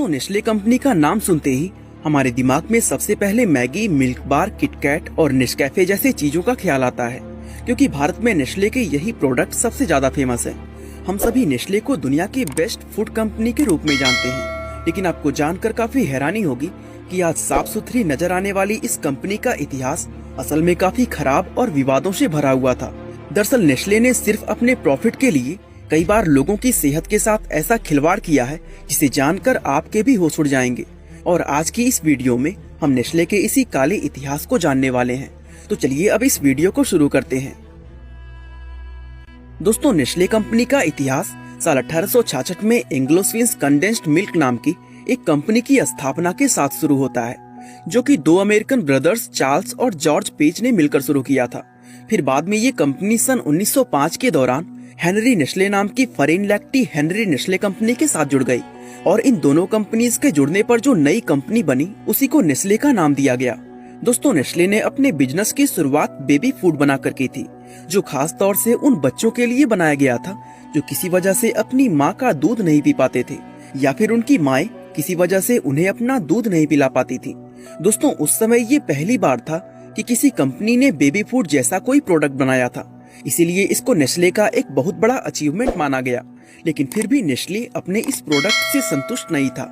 दोस्तों Nestle company का नाम सुनते ही हमारे दिमाग में सबसे पहले मैगी, मिल्क बार, किटकैट और नेस्कैफे जैसे चीजों का ख्याल आता है, क्योंकि भारत में नेस्ले के यही प्रोडक्ट सबसे ज्यादा फेमस है। हम सभी नेस्ले को दुनिया की बेस्ट फूड कंपनी के रूप में जानते हैं, लेकिन आपको जानकर काफी हैरानी होगी कि आज साफ सुथरी नजर आने वाली इस कंपनी का इतिहास असल में काफी खराब और विवादों से भरा हुआ था। दरअसल नेस्ले ने सिर्फ अपने प्रॉफिट के लिए कई बार लोगों की सेहत के साथ ऐसा खिलवाड़ किया है जिसे जानकर आपके भी होश उड़ जाएंगे। और आज की इस वीडियो में हम नेस्ले के इसी काले इतिहास को जानने वाले हैं। तो चलिए अब इस वीडियो को शुरू करते हैं। दोस्तों नेस्ले कंपनी का इतिहास साल 1866 में एंग्लो स्विस कंडेंस्ड मिल्क नाम की एक कंपनी की स्थापना के साथ शुरू होता है, जो कि दो अमेरिकन ब्रदर्स चार्ल्स और जॉर्ज पेज ने मिलकर शुरू किया था। फिर बाद में ये कंपनी सन 1905 के दौरान हेनरी नेस्ले नाम की फॉरेन लैक्टी हेनरी नेस्ले कंपनी के साथ जुड़ गई और इन दोनों कंपनीज के जुड़ने पर जो नई कंपनी बनी उसी को नेस्ले का नाम दिया गया। दोस्तों नेस्ले ने अपने बिजनेस की शुरुआत बेबी फूड बनाकर की थी, जो खास तौर से उन बच्चों के लिए बनाया गया था जो किसी वजह से अपनी माँ का दूध नहीं पी पाते थे या फिर उनकी माएं किसी वजह से उन्हें अपना दूध नहीं पिला पाती थी। दोस्तों उस समय ये पहली बार था कि किसी कंपनी ने बेबी फूड जैसा कोई प्रोडक्ट बनाया था, इसीलिए इसको नेस्ले का एक बहुत बड़ा अचीवमेंट माना गया। लेकिन फिर भी नेस्ले अपने इस प्रोडक्ट से संतुष्ट नहीं था।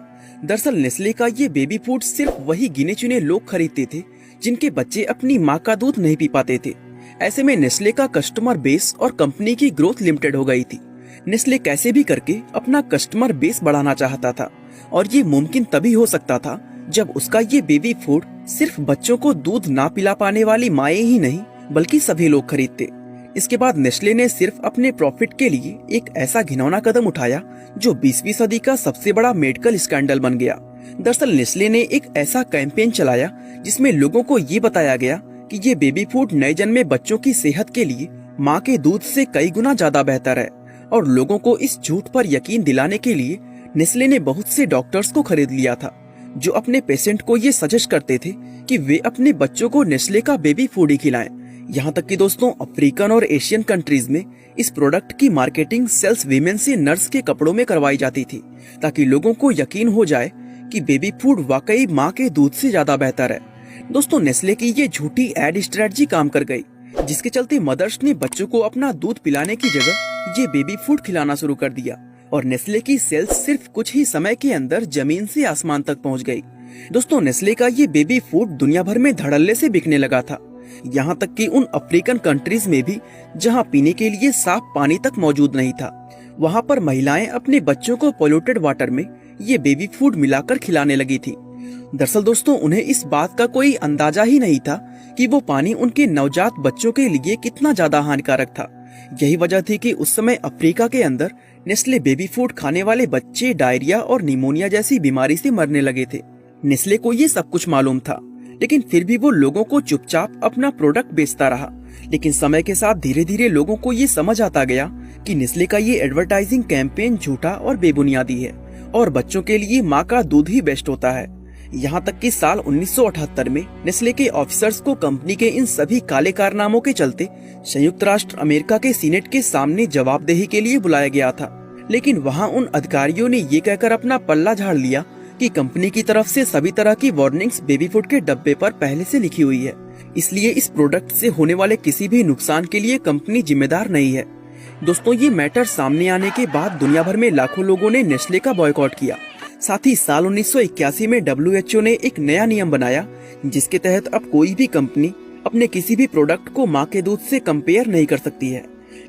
दरअसल नेस्ले का ये बेबी फूड सिर्फ वही गिने चुने लोग खरीदते थे जिनके बच्चे अपनी माँ का दूध नहीं पी पाते थे। ऐसे में नेस्ले का कस्टमर बेस और कंपनी की ग्रोथ लिमिटेड हो गई थी। नेस्ले कैसे भी करके अपना कस्टमर बेस बढ़ाना चाहता था और ये मुमकिन तभी हो सकता था जब उसका ये बेबी फूड सिर्फ बच्चों को दूध ना पिला पाने वाली माएं ही नहीं बल्कि सभी लोग खरीदते। इसके बाद नेस्ले ने सिर्फ अपने प्रॉफिट के लिए एक ऐसा घिनौना कदम उठाया जो 20वीं सदी का सबसे बड़ा मेडिकल स्कैंडल बन गया। दरअसल नेस्ले ने एक ऐसा कैंपेन चलाया जिसमें लोगों को ये बताया गया कि ये बेबी फूड नए जन्मे बच्चों की सेहत के लिए माँ के दूध से कई गुना ज्यादा बेहतर है। और लोगों को इस झूठ पर यकीन दिलाने के लिए नेस्ले ने बहुत से डॉक्टर्स को खरीद लिया था, जो अपने पेशेंट को ये सजेस्ट करते थे कि वे अपने बच्चों को नेस्ले का बेबी फूड ही खिलाएं। यहाँ तक कि दोस्तों अफ्रीकन और एशियन कंट्रीज में इस प्रोडक्ट की मार्केटिंग सेल्स वीमेन से नर्स के कपड़ों में करवाई जाती थी, ताकि लोगों को यकीन हो जाए कि बेबी फूड वाकई माँ के दूध से ज्यादा बेहतर है। दोस्तों नेस्ले की ये झूठी एड स्ट्रेटजी काम कर गई, जिसके चलते मदर्स ने बच्चों को अपना दूध पिलाने की जगह ये बेबी फूड खिलाना शुरू कर दिया और नेस्ले की सेल्स सिर्फ कुछ ही समय के अंदर जमीन से आसमान तक पहुंच गई। दोस्तों नेस्ले का ये बेबी फूड दुनिया भर में धड़ल्ले से बिकने लगा था, यहाँ तक कि उन अफ्रीकन कंट्रीज में भी जहाँ पीने के लिए साफ पानी तक मौजूद नहीं था, वहाँ पर महिलाएं अपने बच्चों को पोल्यूटेड वाटर में ये बेबी फूड मिलाकर खिलाने लगी थी। दरअसल दोस्तों उन्हें इस बात का कोई अंदाजा ही नहीं था कि वो पानी उनके नवजात बच्चों के लिए कितना ज्यादा हानिकारक था। यही वजह थी कि उस समय अफ्रीका के अंदर नेस्ले बेबी फूड खाने वाले बच्चे डायरिया और निमोनिया जैसी बीमारी से मरने लगे थे। नेस्ले को ये सब कुछ मालूम था, लेकिन फिर भी वो लोगों को चुपचाप अपना प्रोडक्ट बेचता रहा। लेकिन समय के साथ धीरे धीरे लोगों को ये समझ आता गया कि नेस्ले का ये एडवर्टाइजिंग कैंपेन झूठा और बेबुनियादी है और बच्चों के लिए माँ का दूध ही बेस्ट होता है। यहाँ तक कि साल 1978 में नेस्ले के ऑफिसर्स को कंपनी के इन सभी काले कारनामों के चलते संयुक्त राष्ट्र अमेरिका के सीनेट के सामने जवाबदेही के लिए बुलाया गया था। लेकिन वहाँ उन अधिकारियों ने ये कहकर अपना पल्ला झाड़ लिया कि कंपनी की तरफ से सभी तरह की वार्निंग्स बेबी फूड के डब्बे पर पहले से लिखी हुई है, इसलिए इस प्रोडक्ट से होने वाले किसी भी नुकसान के लिए कंपनी जिम्मेदार नहीं है। दोस्तों ये मैटर सामने आने के बाद दुनिया भर में लाखों लोगों ने नेस्ले का बॉयकॉट किया। साथ ही साल 1981 में WHO ने एक नया नियम बनाया, जिसके तहत अब कोई भी कंपनी अपने किसी भी प्रोडक्ट को माँ के दूध से कंपेयर नहीं कर सकती है।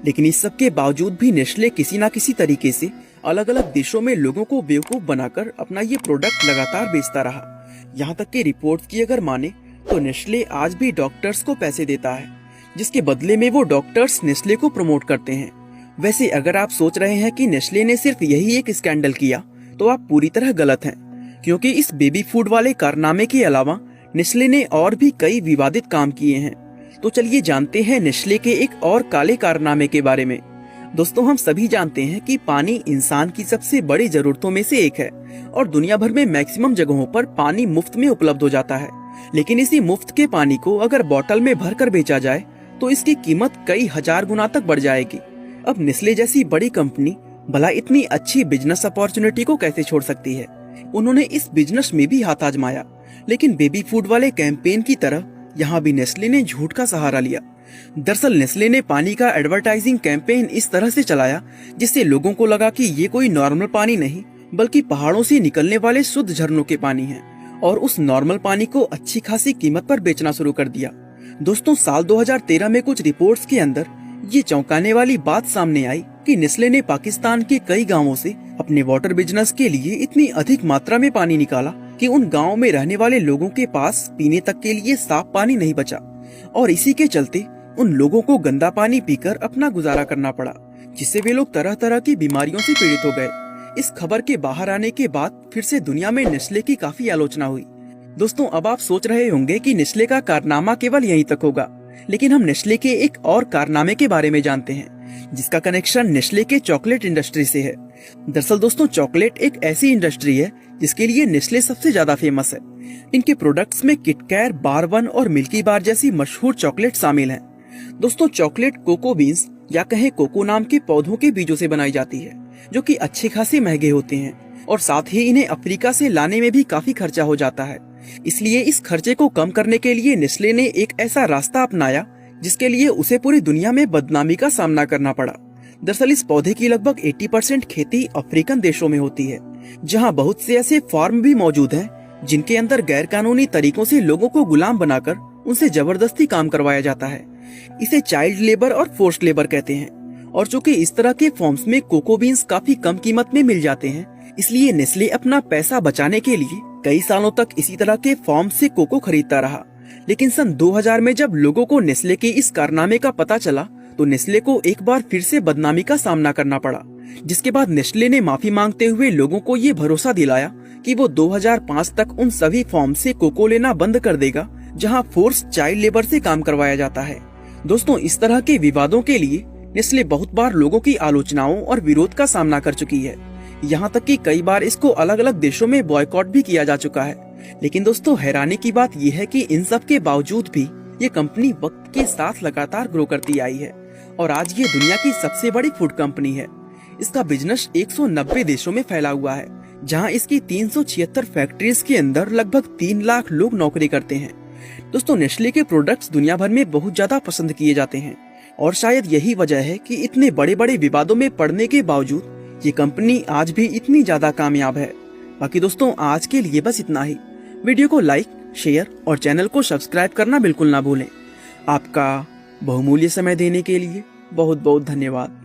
लेकिन इस सब के बावजूद भी नेस्ले किसी न किसी तरीके से अलग अलग देशों में लोगों को बेवकूफ बनाकर अपना ये प्रोडक्ट लगातार बेचता रहा। यहाँ तक कि रिपोर्ट्स की अगर माने तो नेस्ले आज भी डॉक्टर्स को पैसे देता है, जिसके बदले में वो डॉक्टर्स नेस्ले को प्रमोट करते हैं। वैसे अगर आप सोच रहे हैं कि नेस्ले ने सिर्फ यही एक स्कैंडल किया तो आप पूरी तरह गलत हैं, क्योंकि इस बेबी फूड वाले कारनामे के अलावा नेस्ले ने और भी कई विवादित काम किए हैं। तो चलिए जानते हैं नेस्ले के एक और काले कारनामे के बारे में। दोस्तों हम सभी जानते हैं कि पानी इंसान की सबसे बड़ी जरूरतों में से एक है और दुनिया भर में मैक्सिमम जगहों पर पानी मुफ्त में उपलब्ध हो जाता है। लेकिन इसी मुफ्त के पानी को अगर बोतल में भरकर बेचा जाए तो इसकी कीमत कई हजार गुना तक बढ़ जाएगी। अब नेस्ले जैसी बड़ी कंपनी भला इतनी अच्छी बिजनेस अपॉर्चुनिटी को कैसे छोड़ सकती है? उन्होंने इस बिजनेस में भी हाथ आजमाया, लेकिन बेबी फूड वाले कैंपेन की तरह यहाँ भी नेस्ले ने झूठ का सहारा लिया। दरअसल नेस्ले ने पानी का एडवर्टाइजिंग कैंपेन इस तरह से चलाया जिससे लोगों को लगा कि ये कोई नॉर्मल पानी नहीं बल्कि पहाड़ों से निकलने वाले शुद्ध झरनों के पानी है, और उस नॉर्मल पानी को अच्छी खासी कीमत पर बेचना शुरू कर दिया। दोस्तों, साल 2013 में कुछ रिपोर्ट्स के अंदर ये चौंकाने वाली बात सामने आई कि नेस्ले ने पाकिस्तान के कई गाँवों से अपने वाटर बिजनेस के लिए इतनी अधिक मात्रा में पानी निकाला कि उन गाँव में रहने वाले लोगों के पास पीने तक के लिए साफ पानी नहीं बचा, और इसी के चलते उन लोगों को गंदा पानी पीकर अपना गुजारा करना पड़ा, जिससे वे लोग तरह तरह की बीमारियों से पीड़ित हो गए। इस खबर के बाहर आने के बाद फिर से दुनिया में नेस्ले की काफी आलोचना हुई। दोस्तों, अब आप सोच रहे होंगे कि नेस्ले का कारनामा केवल यहीं तक होगा, लेकिन हम नेस्ले के एक और कारनामे के बारे में जानते हैं जिसका कनेक्शन नेस्ले के चॉकलेट इंडस्ट्री से है। दरअसल दोस्तों, चॉकलेट एक ऐसी इंडस्ट्री है जिसके लिए नेस्ले सबसे ज्यादा फेमस है। इनके प्रोडक्ट्स में किटकैट, बार वन और मिल्की बार जैसी मशहूर चॉकलेट शामिल हैं। दोस्तों, चॉकलेट कोको बीन्स या कहें कोको नाम के पौधों के बीजों से बनाई जाती है, जो कि अच्छे खासे महंगे होते हैं, और साथ ही इन्हें अफ्रीका से लाने में भी काफी खर्चा हो जाता है। इसलिए इस खर्चे को कम करने के लिए नेस्ले ने एक ऐसा रास्ता अपनाया जिसके लिए उसे पूरी दुनिया में बदनामी का सामना करना पड़ा। दरअसल इस पौधे की लगभग 80% खेती अफ्रीकन देशों में होती है, जहां बहुत से ऐसे फार्म भी मौजूद हैं जिनके अंदर गैर कानूनी तरीकों से लोगों को गुलाम बनाकर उनसे जबरदस्ती काम करवाया जाता है। इसे चाइल्ड लेबर और फोर्स्ड लेबर कहते हैं, और चूंकि इस तरह के फॉर्म्स में कोको बीन्स काफी कम कीमत में मिल जाते हैं, इसलिए नेस्ले अपना पैसा बचाने के लिए कई सालों तक इसी तरह के फॉर्म से कोको खरीदता रहा। लेकिन सन 2000 में जब लोगों को नेस्ले के इस कारनामे का पता चला तो नेस्ले को एक बार फिर से बदनामी का सामना करना पड़ा, जिसके बाद नेस्ले ने माफी मांगते हुए लोगों को ये भरोसा दिलाया कि वो 2005 तक उन सभी फॉर्म से कोको लेना बंद कर देगा जहां फोर्स चाइल्ड लेबर से काम करवाया जाता है। दोस्तों, इस तरह के विवादों के लिए नेस्ले बहुत बार लोगों की आलोचनाओं और विरोध का सामना कर चुकी है, यहाँ तक कि कई बार इसको अलग अलग देशों में बॉयकॉट भी किया जा चुका है। लेकिन दोस्तों, हैरानी की बात यह है कि इन सब के बावजूद भी ये कंपनी वक्त के साथ लगातार ग्रो करती आई है, और आज ये दुनिया की सबसे बड़ी फूड कंपनी है। इसका बिजनेस 190 देशों में फैला हुआ है, जहाँ इसकी 376 फैक्ट्रीज के अंदर लगभग 3 लाख लोग नौकरी करते हैं। दोस्तों, नेस्ले के प्रोडक्ट्स दुनिया भर में बहुत ज्यादा पसंद किए जाते हैं, और शायद यही वजह है कि इतने बड़े बड़े विवादों में पड़ने के बावजूद ये कंपनी आज भी इतनी ज्यादा कामयाब है। बाकी दोस्तों, आज के लिए बस इतना ही। वीडियो को लाइक, शेयर और चैनल को सब्सक्राइब करना बिल्कुल ना भूलें। आपका बहुमूल्य समय देने के लिए बहुत बहुत धन्यवाद।